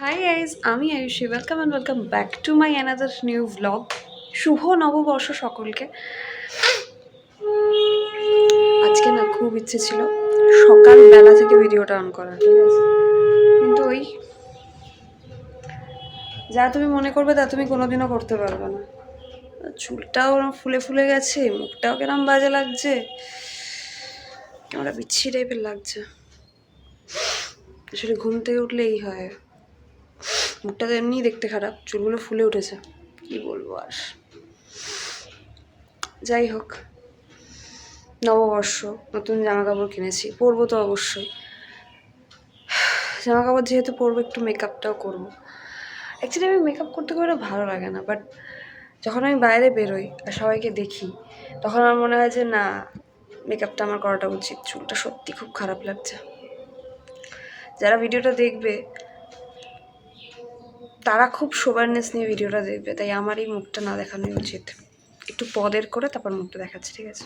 High guys, আমি Ayushi. Welcome back to my another new vlog. শুভ নববর্ষ সকলকে। আজকে না খুব ইচ্ছে ছিল সকালবেলা থেকে ভিডিওটা অন করার, ঠিক আছে, কিন্তু ওই যা তুমি মনে করবে তা তুমি কোনোদিনও করতে পারবে না। চুলটাও ফুলে ফুলে গেছে, মুখটাও কেরম বাজে লাগছে, কেমন বিচ্ছি টাইপের লাগছে। আসলে ঘুম থেকে উঠলে এই হয়, মুখটা তো এমনিই দেখতে খারাপ, চুলগুলো ফুলে উঠেছে, কি বলবো আর। যাই হোক, নববর্ষ, নতুন জামা কাপড় কিনেছি, পরবো তো অবশ্যই। জামা কাপড় যেহেতু পরবো, একটু মেকআপটাও করবো। অ্যাকচুয়ালি আমি মেকআপ করতে খুব একটা ভালো লাগে না, বাট যখন আমি বাইরে বেরোই আর সবাইকে দেখি, তখন আমার মনে হয় যে না, মেকআপটা আমার করাটা উচিত। চুলটা সত্যি খুব খারাপ লাগছে। যারা ভিডিওটা দেখবে তারা খুব সোবারনেস নিয়ে ভিডিওটা দেখবে, তাই আমার এই মুখটা না দেখানোই উচিত। একটু পদের করে তারপর মুখটা দেখাচ্ছি, ঠিক আছে?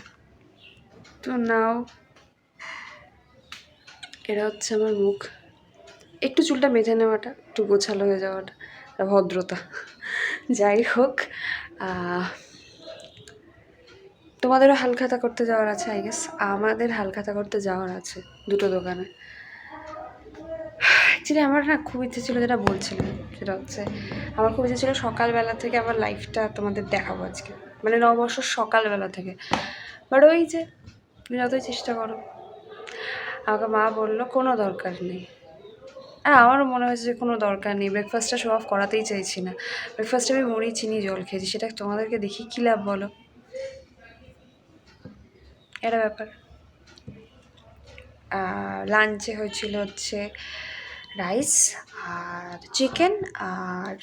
তো নাও, এটা হচ্ছে আমার মুখ। একটু চুলটা বেঁধে নেওয়াটা, একটু গোছালো হয়ে যাওয়াটা, ভদ্রতা। যাই হোক, তোমাদেরও হালখাতা করতে যাওয়ার আছে, আই গেস। আমাদের হালখাতা করতে যাওয়ার আছে দুটো দোকানে। অ্যাকচুয়ালি আমার না খুব ইচ্ছে ছিল, যেটা বলছিলাম সেটা হচ্ছে, আমার খুব ইচ্ছে ছিল সকালবেলা থেকে আমার লাইফটা তোমাদের দেখাবো আজকে, মানে নববর্ষর সকালবেলা থেকে। বাট ওই যে তুমি যতই চেষ্টা করো, আমাকে মা বললো কোনো দরকার নেই। আর আমারও মনে হয়েছে যে কোনো দরকার নেই, ব্রেকফাস্টটা শো অফ করাতেই চাইছি না। ব্রেকফাস্টে আমি মুড়ি চিনি জল খেয়েছি, সেটা তোমাদেরকে দেখি কী লাভ বলো? এটা ব্যাপার। লাঞ্চে হয়েছিল হচ্ছে রাইস আর চিকেন আর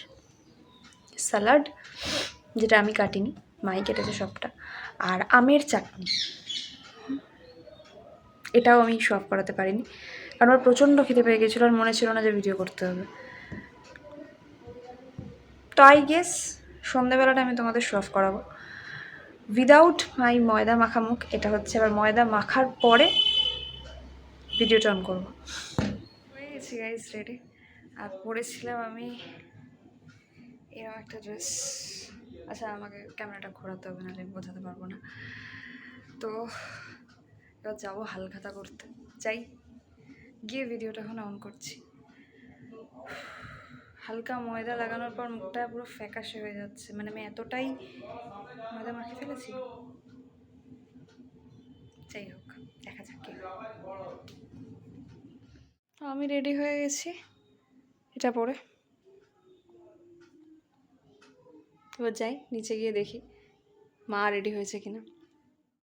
স্যালাড, যেটা আমি কাটিনি, মাই কেটেছে সবটা, আর আমের চাটনি। এটাও আমি শো অফ করাতে পারিনি, কারণ আমার প্রচণ্ড খিদে পেয়ে গেছিলো আর মনে ছিল না যে ভিডিও করতে হবে। তো আই গেস সন্ধ্যেবেলাটা আমি তোমাদের শো অফ করাবো উইদাউট মাই ময়দা মাখা মুখ। এটা হচ্ছে আবার ময়দা মাখার পরে ভিডিওটা অন করবো। হয়ে গেছি গাইজ রেডি। আর পরেছিলাম আমি এরকম একটা ড্রেস। আচ্ছা, আমাকে ক্যামেরাটা ঘোরাতে হবে, নাহলে আমি বোঝাতে পারবো না। তো এবার যাবো হালখাতা করতে, চাই গিয়ে ভিডিওটা এখন অন করছি। হালকা ময়দা লাগানোর পর মুখটা পুরো ফ্যাকাশে হয়ে যাচ্ছে, মানে আমি এতটাই ময়দা মাখিয়ে ফেলেছি। যাই হোক, দেখা যাক কি। আমি রেডি হয়ে গেছি এটা পরে। এবার যাই নিচে গিয়ে দেখি মা রেডি হয়েছে কিনা।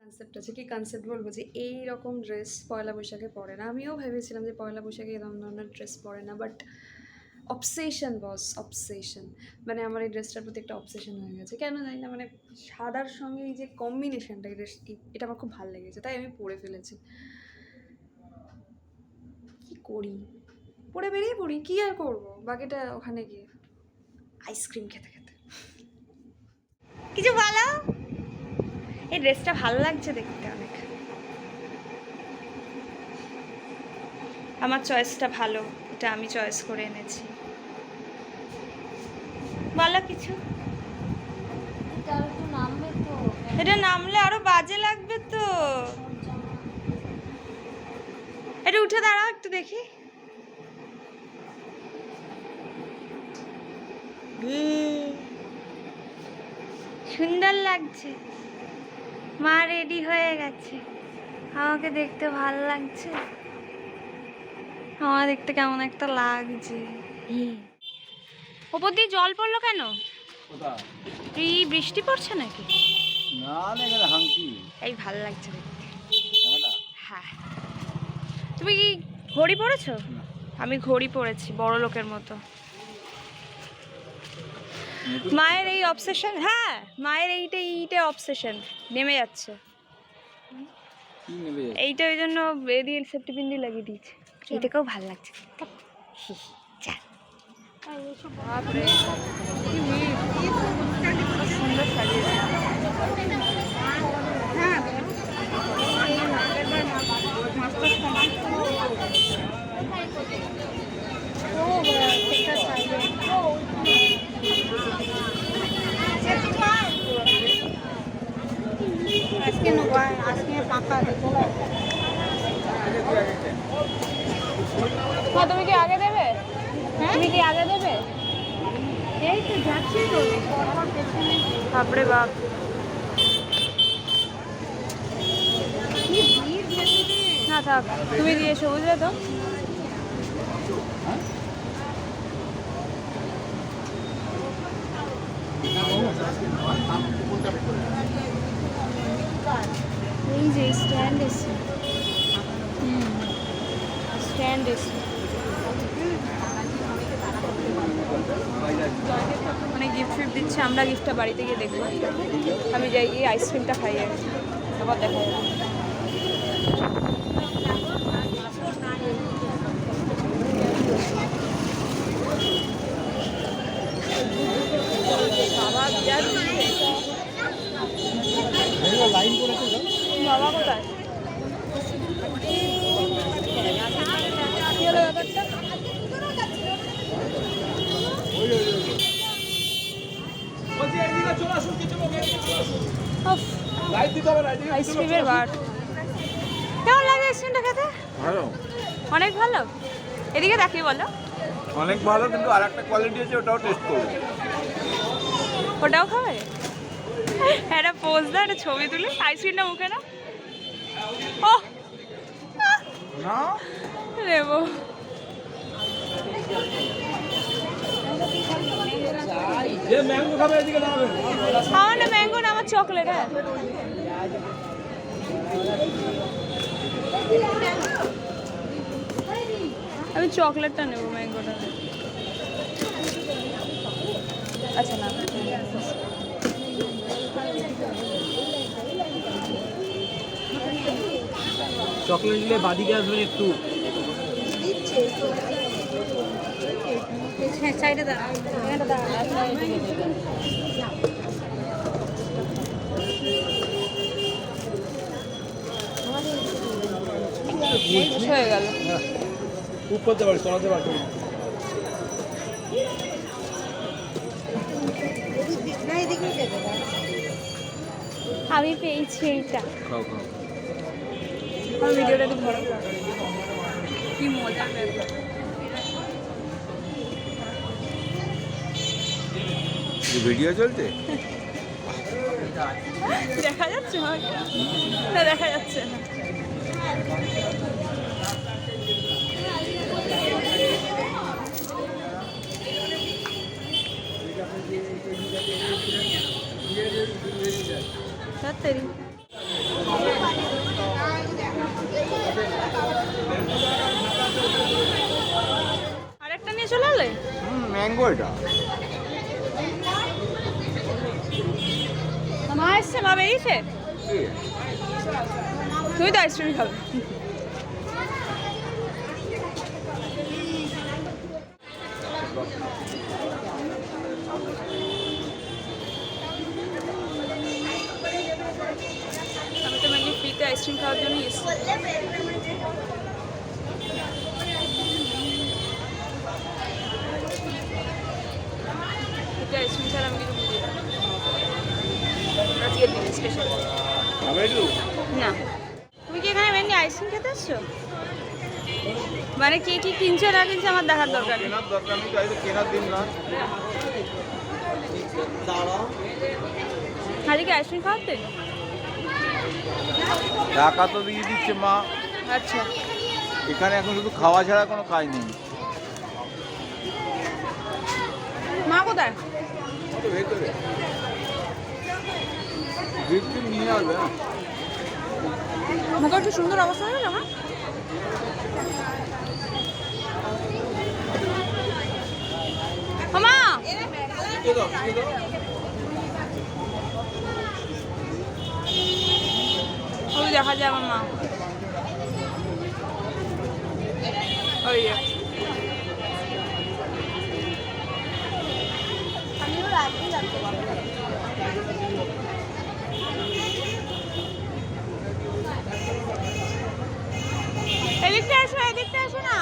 কনসেপ্ট আছে, কি কনসেপ্ট বলবো, যে এই রকম ড্রেস পয়লা বৈশাখে পরে না। আমিও ভেবেছিলাম যে পয়লা বৈশাখে এরকম ধরনের ড্রেস পরে না, বাট অবসেশন বস, অবসেশন। মানে আমার এই ড্রেসটার প্রতি একটা অবসেশন হয়ে গেছে, কেন জানি না। মানে সাদার সঙ্গে এই যে কম্বিনেশনটা, এটা আমার খুব ভালো লেগেছে, তাই আমি পরে ফেলেছি। কি করি, পরে বেরিয়ে পড়ি, কি আর করবো, বাকিটা ওখানে গিয়ে আইসক্রিম খেতে খেতে। কিছু বলো, এই ড্রেসটা ভালো লাগছে দেখতে অনেক। আমার চয়েসটা ভালো, এটা আমি চয়েস করে এনেছি। বলো কিছু। এটা নামলে আরো বাজে লাগবে তো। এটা উঠে দাঁড়াও একটু দেখি। সুন্দর লাগছে। মা রেডি হয়ে গেছে, আমাকে দেখতে ভালো লাগছে। আমার দেখতে কেমন একটা লাগছে। ওপর দিয়ে জল পড়লো কেন? এই বৃষ্টি পড়ছে নাকি? না না, এখানে হাঙ্কি। এই ভালো লাগছে দেখতে। হ্যাঁ, তুমি কি ঘড়ি পরেছো? আমি ঘড়ি পরেছি, বড় লোকের মতো। মায়ের এই অবসেশন, হ্যাঁ মায়ের এইটা অবসেশন নেমে যাচ্ছে। এইটা ওই জন্য দিয়ে সেফটি পিন দিয়ে লাগিয়ে দিয়েছে। এইটাকেও ভালো লাগছে। সুন্দর সাজিয়েছে। গাড়ি আগে দেবে? এই তো যাচ্ছি তো, বাপরে বাপ। না থাক, তুমি দিয়েছো, বুঝলে তো। এই যে স্ট্যান্ড এসে, স্ট্যান্ড এসে মানে গিফট ফিফট দিচ্ছে, আমরা গিফটটা বাড়িতে গিয়ে দেখবো। আমি যাই গিয়ে আইসক্রিমটা খাই আর কি, আবার দেখা যাবে। বাবা কোথায়? কি হলো ব্যাপারটা? আইসক্রিমের বার কেমন লাগে? আইসক্রিমটা খেতে ভালো, অনেক ভালো। এদিকে তাকিয়ে বলো। অনেক ভালো, কিন্তু আর একটা কোয়ালিটি আছে, ওটাও টেস্ট করবো। ওটাও খাবে? একটা পোজ দাও, একটা ছবি তুলে আইসক্রিমটা মুখে না। ও না দেবো। ম্যাঙ্গো খাবে, এদিকে দাঁড়াবেন। আমার না ম্যাঙ্গো না, আমার চকলেট। হ্যাঁ আমি চকলেটটা নেবো, ম্যাঙ্গোটা। আচ্ছা না, চকলেট নিলে বাদিকে আসবেন একটু। সাইডে দাঁড়া, হয়ে গেল। খুব করতে পারি, চলাতে পারছি না। আমি পেয়েছি এইটা। খাও খাও। আমার ভিডিওটা একটু ধরো, কি মজা। ভিডিও চলছে? দেখা যাচ্ছে না? দেখা যাচ্ছে না। তাড়াতাড়ি আরেকটা নিয়ে চলে এলে। ম্যাঙ্গো এটা। মা এসছে, মা বেরিয়েছে। তুই তো আইসক্রিম খাবে। আমি তো মেনলি ফ্রিতে আইসক্রিম খাওয়ার জন্যই এসেছি। ফ্রিতে আইসক্রিম ছাড়া আমি কিছু বুঝি না। আজকের দিন স্পেশাল না। তুমি কি এখানে মেনলি আইসক্রিম খেতে আসছো? মানে কে কি কিনছে না কিনছে আমার দেখার দরকার নেই। কেনার দরকার নেই, চাইলে কেনার দিন না। আজকে আইসক্রিম খাওয়াতে? টাকা তো দিয়ে দিচ্ছে মা। আচ্ছা, এখানে এখন শুধু খাওয়া ছাড়া কোনো কাজ নেই। মা কোথায়? ভেতরে ভিতরে নিয়ে আসবে না। মুখের কি সুন্দর অবস্থা হয়ে গেল। মা ওই দেখা যায় আমার মা, ওই এদিকটা এসো, এদিকটা এসো না।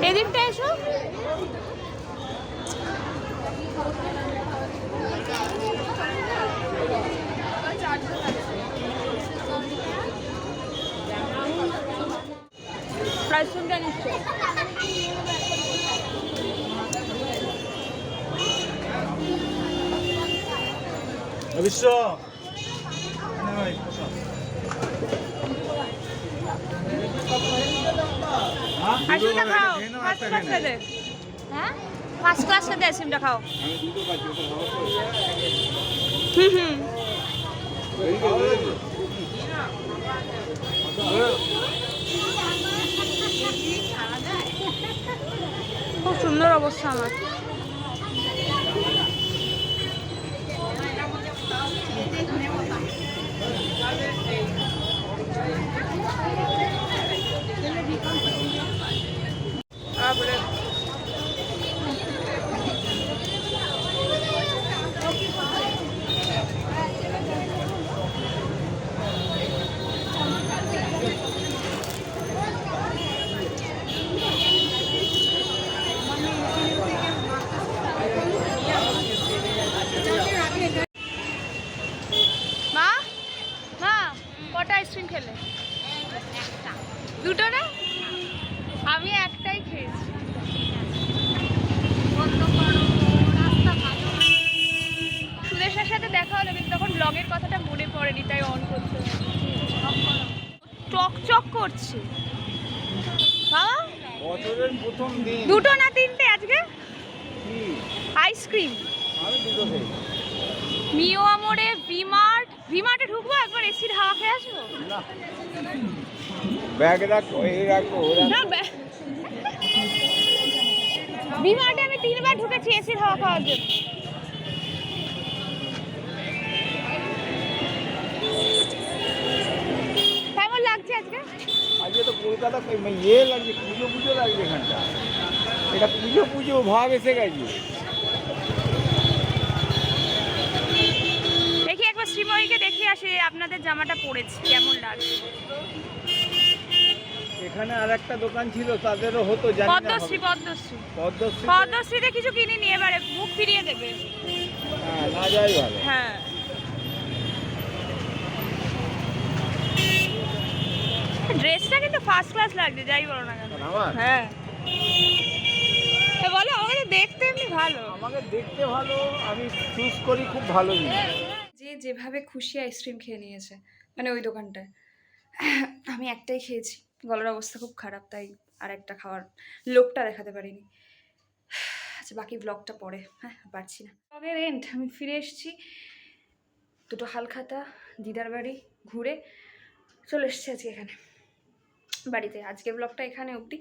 এদিকটা এসো। আইসক্রিমটা নিচ্ছে। বিশ্ব আইসক্রিমটা খাও, ফার্স্ট ক্লাস খেতে। হ্যাঁ, ফার্স্ট ক্লাস খেতে আইসক্রিমটা খাও। হুম। খুব সুন্দর অবস্থা আমার। মা মা কটা আইসক্রিম খেলে? দুটো না, আমি একটাই খেয়েছি। সুদেশের সাথে দেখা হলো কিন্তু তখন ব্লগের কথাটা মনে পড়েনি, তাই অন করতে চকচক করছে। বাবা বছরের প্রথম দিন দুটো না তিনটে আজকে কি আইসক্রিম। আমি দুটো খেয়েছি। মিও আমরে ভিমার্টে ঢুকবো, একবার এসির হাওয়া খেয়ে আসবো। না ব্যাগ রাখো, এই রাখো, না ভিমার্টে আমি 3বার ঢুকেছি এসির হাওয়া খাওয়ার জন্য। কেমন লাগছে আজকে? আজকে তো কলকাতা লাগছে, পুজো পুজো লাগছে এখানটা। এটা পুজো ভাব এসে গেছে। দেখি একবার শ্রীময়ীকে দেখে আসি আপনাদের জামাটা পরেছে কেমন লাগছে। এখানে আর একটা দোকান ছিল, তাদেরও হতো, জানি না পদ্মশ্রী পদ্মশ্রীতে কিছু কিনিনি, এবারে মুখ ফিরিয়ে দেবে। হ্যাঁ, না যাই ভালো। হ্যাঁ, ড্রেসটা কিন্তু ফার্স্ট ক্লাস লাগছে, যাই বলো না কেন। আমার হ্যাঁ বলো, আমাকে তো দেখতে এমনি ভালো। আমাকে দেখতে ভালো, আমি চুজ করি খুব ভালো জিনিস। যে যেভাবে খুশি আইসক্রিম খেয়ে নিয়েছে, মানে ওই দোকানটায়। আমি একটাই খেয়েছি, গলার অবস্থা খুব খারাপ, তাই আর একটা খাওয়ার লোকটা দেখাতে পারিনি। আচ্ছা, বাকি ব্লগটা পরে, হ্যাঁ পারছি না। ব্লগের এন্ড, আমি ফিরে এসেছি দুটো হালখাতা দিদার বাড়ি ঘুরে চলে এসেছি আজকে এখানে বাড়িতে। আজকে ব্লগটা এখানে অবধি।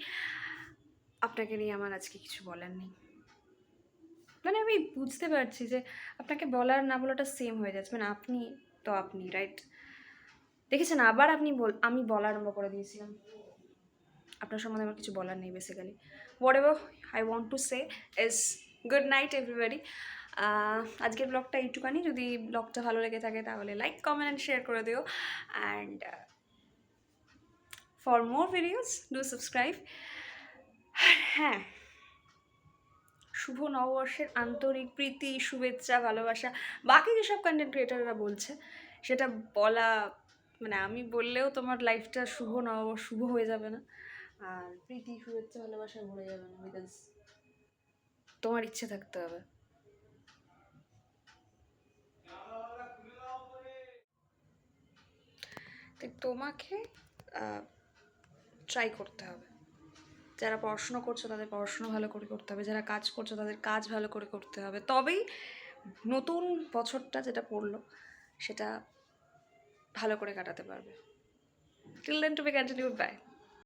আপনাকে নিয়ে আমার আজকে কিছু বলার নেই। মানে আমি বুঝতে পারছি যে আপনাকে বলার না বলাটা সেম হয়ে যাচ্ছে, মানে আপনি তো আপনি রাইট। দেখেছেন, আবার আমি বলা আরম্ভ করে দিয়েছিলাম। আপনার সম্বন্ধে আমার কিছু বলার নেই basically. Whatever I want to say is good night everybody. আজকের ব্লগটা এইটুকানি। যদি ব্লগটা ভালো লেগে থাকে তাহলে লাইক, কমেন্ট অ্যান্ড শেয়ার করে দিও। And for more videos do subscribe. হ্যাঁ, শুভ নববর্ষের আন্তরিক প্রীতি, শুভেচ্ছা, ভালোবাসা। বাকি যেসব কন্টেন্ট ক্রিয়েটাররা বলছে সেটা বলা, মানে আমি বললেও তোমার লাইফটা শুভ হয়ে যাবে না, আর প্রীতি, শুভেচ্ছা, ভালোবাসা ভরে যাবে না, বিকজ তোমার ইচ্ছে থাকতে হবে। তাই তোমাকে ট্রাই করতে হবে। যারা পড়াশুনো করছো তাদের পড়াশুনো ভালো করে করতে হবে, যারা কাজ করছো তাদের কাজ ভালো করে করতে হবে, তবেই নতুন বছরটা যেটা পড়লো সেটা ভালো করে কাটাতে পারবে। Till then to be continued, by.